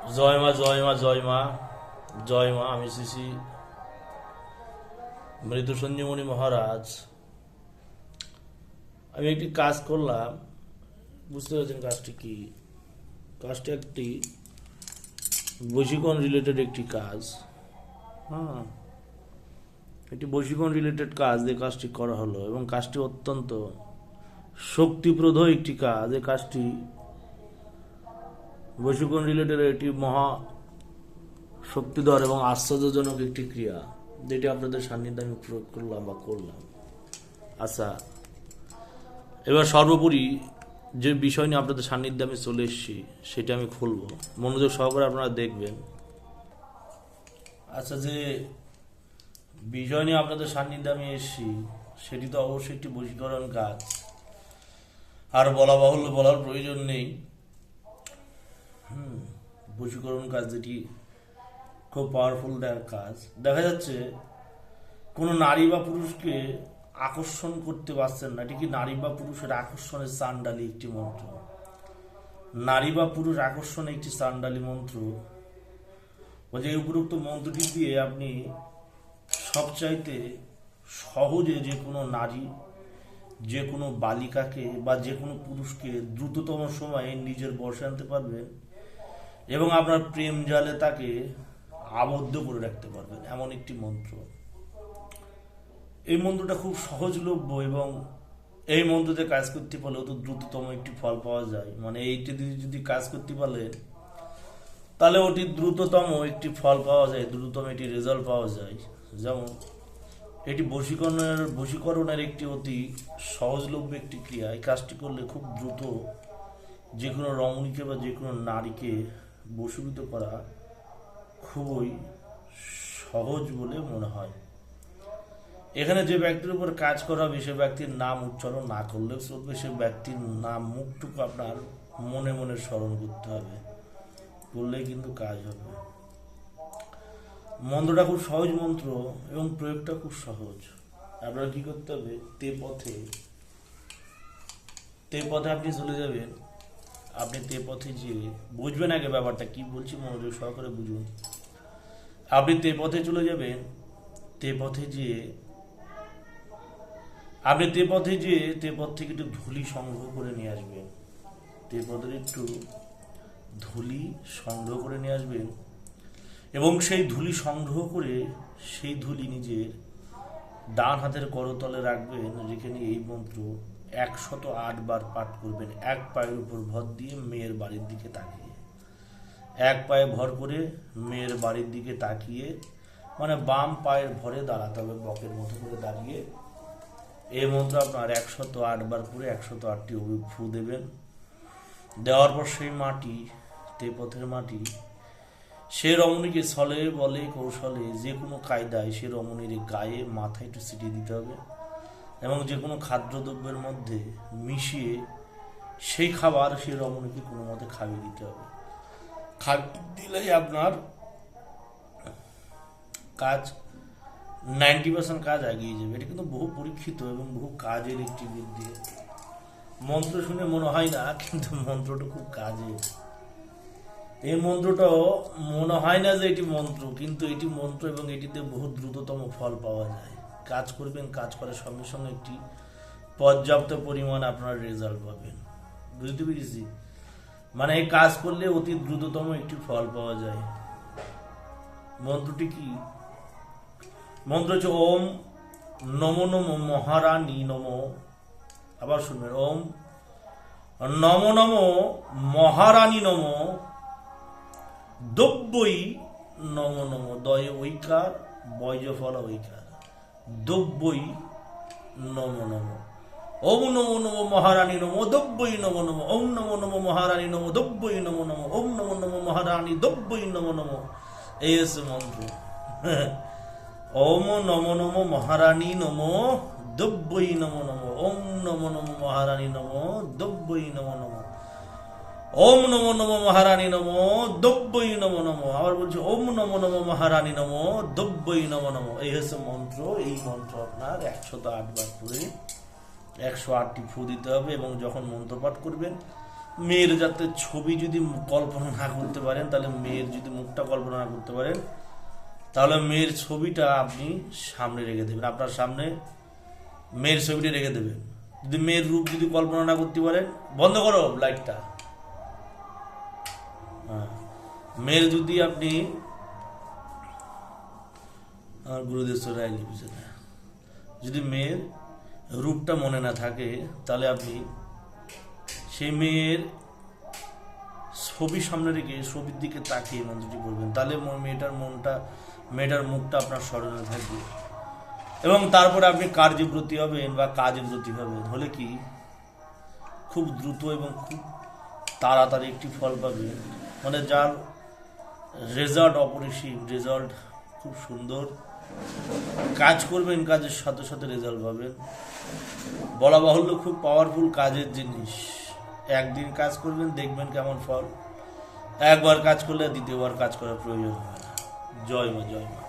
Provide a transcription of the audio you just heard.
জয় মা, জয় মা, জয় মা, জয় মা। আমি শ্রী শ্রী মৃত সঞ্জীবনী মহারাজ। আমি একটি কাজ করলাম, বুঝতে পারছেন কাজটি কি? কাজটি একটি বশীকরণ রিলেটেড একটি কাজ। হ্যাঁ, একটি বশীকরণ রিলেটেড কাজ এই কাজটি করা হলো, এবং কাজটি অত্যন্ত শক্তিপ্রদ একটি কাজ। এই কাজটি বশীকরণ রিলেটেড একটি মহা শক্তিধর এবং আশ্চর্যজনক একটি ক্রিয়া, যেটি আপনাদের সান্নিধ্যে আমি প্রয়োগ করলাম বা করলাম। আচ্ছা, এবার সর্বোপরি যে বিষয় নিয়ে আপনাদের সান্নিধ্যে আমি চলে এসেছি সেটা আমি খুলবো, মনোযোগ সহকারে আপনারা দেখবেন। আচ্ছা, যে বিষয় নিয়ে আপনাদের সান্নিধ্যে আমি এসেছি সেটি তো অবশ্যই একটি বশীকরণ কাজ, আর বলা বাহুল্য, বলার প্রয়োজন নেই। বশীকরণ কাজ যেটি খুব পাওয়ারফুল কাজ। দেখা যাচ্ছে কোনো নারী বা পুরুষকে আকর্ষণ করতে পারছেন না, এটি কি নারী বা পুরুষের আকর্ষণের চান্ডালি একটি মন্ত্র। নারী বা পুরুষ আকর্ষণে একটি চান্ডালি মন্ত্র। বলছে এই উপরোক্ত মন্ত্রটি দিয়ে আপনি সবচাইতে সহজে যে কোনো নারী, যে কোনো বালিকাকে বা যে কোনো পুরুষকে দ্রুততম সময়ে নিজের বশে আনতে পারবেন, এবং আপনার প্রেম জালে তাকে আবদ্ধ করে রাখতে পারবেন, এমন একটি মন্ত্র। এই মন্ত্রটা খুব সহজলভ্য, এবং এই মন্ত্রতে কাজ করতে পারলে অত দ্রুততম একটি ফল পাওয়া যায়। মানে এইটি যদি কাজ করতে পারলেন তাহলে অতি দ্রুততম একটি ফল পাওয়া যায়, দ্রুততম একটি রেজাল্ট পাওয়া যায়। যেমন এটি বশীকরণের একটি অতি সহজলভ্য একটি ক্রিয়া। এই কাজটি করলে খুব দ্রুত যে কোনো রমণীকে বা যে কোনো নারীকে বশীভূত করা খুবই সহজ বলে মনে হয়। এখানে যে ব্যক্তির উপর কাজ করা হবে সে ব্যক্তির নাম উচ্চারণ না করলেও চলবে, সে ব্যক্তির নাম মুখটুকু আপনার মনে মনে স্মরণ করতে হবে, করলেই কিন্তু কাজ হবে। মন্ত্রটা খুব সহজ মন্ত্র এবং প্রয়োগটা খুব সহজ। আপনার কি করতে হবে, তে পথে আপনি চলে যাবেন। আপনি তে পথে যেয়ে বুঝবেন আগে ব্যাপারটা কি বলছি, মনোযোগ সহকারে বুঝুন। আপনি তে পথে চলে যাবেন। তে পথে যেয়ে আপনি তে পথ থেকে একটু ধুলি সংগ্রহ করে নিয়ে আসবেন। তে পথের একটু ধুলি সংগ্রহ করে নিয়ে আসবেন, এবং সেই ধুলি সংগ্রহ করে সেই ধুলি নিজের ডান হাতের করতলে রাখবেন। রেখে নিয়ে এই মন্ত্র 108 বার পাঠ করবেন, এক পায়ের উপর ভর দিয়ে মেয়ের বাড়ির দিকে তাকিয়ে। এক পায়ে ভর করে মেয়ের বাড়ির দিকে তাকিয়ে, মানে বাম পায়ের ভরে দাঁড়াতে হবে, বকের মতো করে দাঁড়িয়ে। এই মন্ত্র আপনার 108 বার করে 108টি ফু দেবেন। দেওয়ার পর সেই মাটি, তে পথের মাটি, সে রমণীকে ছলে বলে কৌশলে যে কোনো কায়দায় সে রমণীর গায়ে মাথায় একটু ছিটিয়ে দিতে হবে, এবং যে কোনো খাদ্যদ্রব্যের মধ্যে মিশিয়ে সেই খাবার সে রমণীকে কোনো মতে খাইয়ে দিতে হবে। খাদ্য দিলেই আপনার কাজ 90% কাজ এগিয়ে যাবে। এটা কিন্তু বহু পরীক্ষিত এবং বহু কাজের একটি বৃদ্ধি। মন্ত্র শুনে মনে হয় না, কিন্তু মন্ত্রটা খুব কাজের। এই মন্ত্রটাও মনে হয় না যে এটি মন্ত্র, কিন্তু এটি মন্ত্র, এবং এটিতে বহু দ্রুততম ফল পাওয়া যায়। কাজ করবেন, কাজ করার সঙ্গে সঙ্গে একটি পর্যাপ্ত পরিমাণ আপনার রেজাল্ট পাবেন। বুঝতে পেরেছি? মানে এই কাজ করলে অতি দ্রুততম একটি ফল পাওয়া যায়। মন্ত্রটি কি? মন্ত্র হচ্ছে ওম নমো নমো মহারানী নমো। আবার শুনবেন, ওম নমো নমো মহারানী নমো দব্বই নমো নমো। দয়ে ঐকার, বয়জ ফল ঐকার, দব্বই নমো নমো। ওম নমো নমো মহারানী নমো দব্বই নমো নমো। ওম নমো নমো মহারানী নমো দব্বই নমো নমো। ওম নমো নমো মহারানী দব্বই নমো নমো। এই হচ্ছে মন্ত্র। ওম নমো নমো মহারানী নমো দব্বই নমো নমো। ওম নমো নমো মহারানী নমো দব্বই নমো নমো। ওম নমো নমো মহারানী নমো দব্বই নমো নমো। আবার বলছি, ওম নমো নমো মহারানী নমো দব্বই নমো নমো। এই হচ্ছে মন্ত্র। এই মন্ত্র আপনার 108 বার করে 108টি ফু দিতে হবে, এবং যখন মন্ত্র পাঠ করবেন মেয়ের যাতে ছবি যদি কল্পনা না করতে পারেন, তাহলে মেয়ের যদি মুখটা কল্পনা না করতে পারেন, তাহলে মেয়ের ছবিটা আপনি সামনে রেখে দেবেন, আপনার সামনে মেয়ের ছবিটা রেখে দেবেন। যদি মেয়ের রূপ যদি কল্পনা না করতে পারেন, বন্ধ করো লাইটটা। হ্যাঁ, মেয়ের যদি আপনি, আমার গুরুদেব রায় লিখেছে না, যদি মেয়ের রূপটা মনে না থাকে, তাহলে আপনি সেই মেয়ের ছবি সামনে রেখে ছবির দিকে তাকিয়ে মন্ত্রটি পড়বেন, তাহলে মেয়েটার মুখটা আপনার স্মরণে থাকবে। এবং তারপরে আপনি কার্যে ব্রতী হবেন বা কাজে ব্রতী হবেন, হলে কি খুব দ্রুত এবং খুব তাড়াতাড়ি একটি ফল পাবেন, মানে যার রেজাল্ট অপরিসীম, রেজাল্ট খুব সুন্দর। কাজ করবেন, কাজের সাথে সাথে রেজাল্ট পাবেন। বলা বাহুল্য খুব পাওয়ারফুল কাজের জিনিস। একদিন কাজ করবেন, দেখবেন কেমন ফল। একবার কাজ করলে দ্বিতীয়বার কাজ করার প্রয়োজন হয় না। জয় মা, জয় মা।